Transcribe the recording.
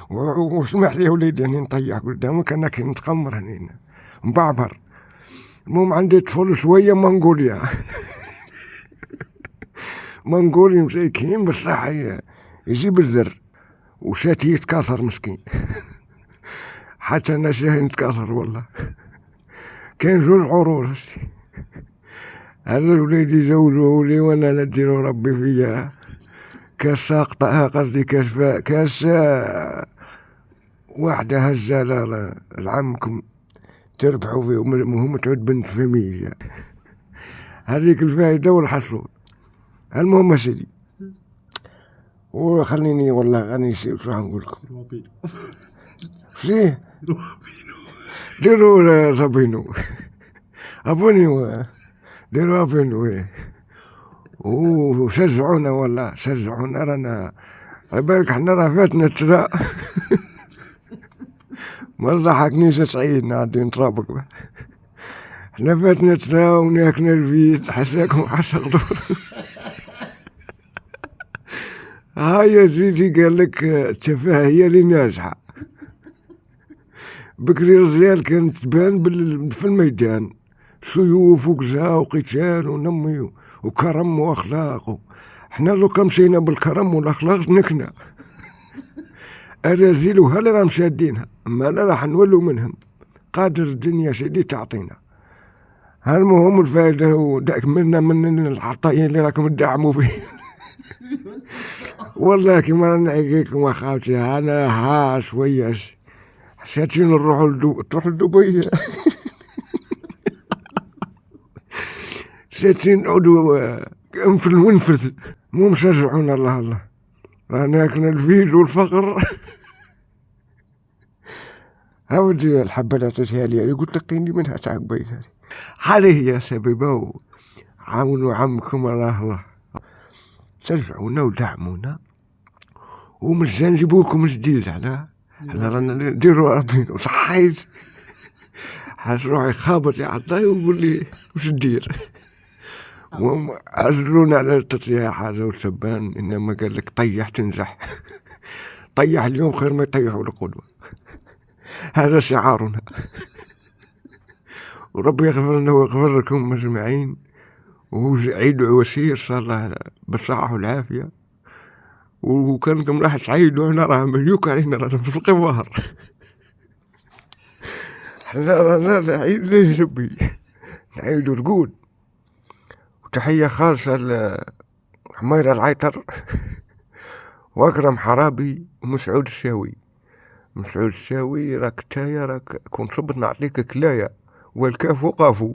واسمح لي يا وليدي اني نطيح قدامك، انا كي نتخمر هنا مبعبر. المهم عندي طفل شويه منغوليا منغولي مساكين بصح يجيب الذر وشاتي يتكاثر مسكين حتى انا شاهي نتكاثر والله. كاين جوج عروس، هذا الوليد يزوجوه لي وانا نديرو ربي فيا كاس ساقطها، قصدي كاس واحدة هزة لعمكم تربحوا فيه وهم تعود بنت فاميليا. هذيك الفائدة والحصول. المهم سيدي، وخليني والله غني شو نقول لكم شيه ديروا رابينو ابوني ديروا ابوني وشجعونا والله شجعونا. رانا بالك حنا راه فاتنا ترى ما ضحكنيش سعيد نعدي نترابك به. حنا فاتنا ترى وناكنا الفيت حساكم حسا غدور. هاي زيدي قال لك التفاهة هي اللي ناجحة. بكري الرجال كانت تبان في الميدان سيوف وكزا وقتال ونمي وكرم واخلاق. حنا لو كان مشينا بالكرم والاخلاق نكنا اراجيل وهلا راهم شادينها، اما لا راح نولوا منهم. قادر الدنيا سيدي تعطينا. المهم الفائدة هو داك منا من العطايين اللي راكم تدعموا فيه. والله كيما راني نحكيلكم اخواتي انا ها شويه شاتين نروحوا تروح لدبي. شاتين نعودوا انفل ونفذ. مو مشجعونا الله الله، رانا اكلنا الفيل والفقر. هاودي الحبة اللي عطيتها لي قلت لقيني منها تاع قبيل هذه هي سببه. عاونوا عمكم الله شجعونا ودعمونا ومجان نجيبولكم جديد. على رانا نديرو رابين وصحيت حاس روحي خابط يا عطاي ويقول لي وش ندير. وهم عزلونا على التطياح هذا والسبان، انما قال لك طيح تنجح. طيح اليوم خير ما يطيحوا القدوة. هذا شعارنا. وربي يغفر لنا ويغفر لكم مجمعين، وعيد وسير صار الله بالصحة والعافية. وكانكم راح تعيدوا هنا راه مليوك علينا رانا في القوار. حنا رانا نعيد للجبي نعيدو رقود. وتحية خالصة لحميرة العيطر واكرم حرابي ومسعود الشاوي. مسعود الشاوي راك تايا راك كون صبت نعطيك كلاية والكاف وقافو.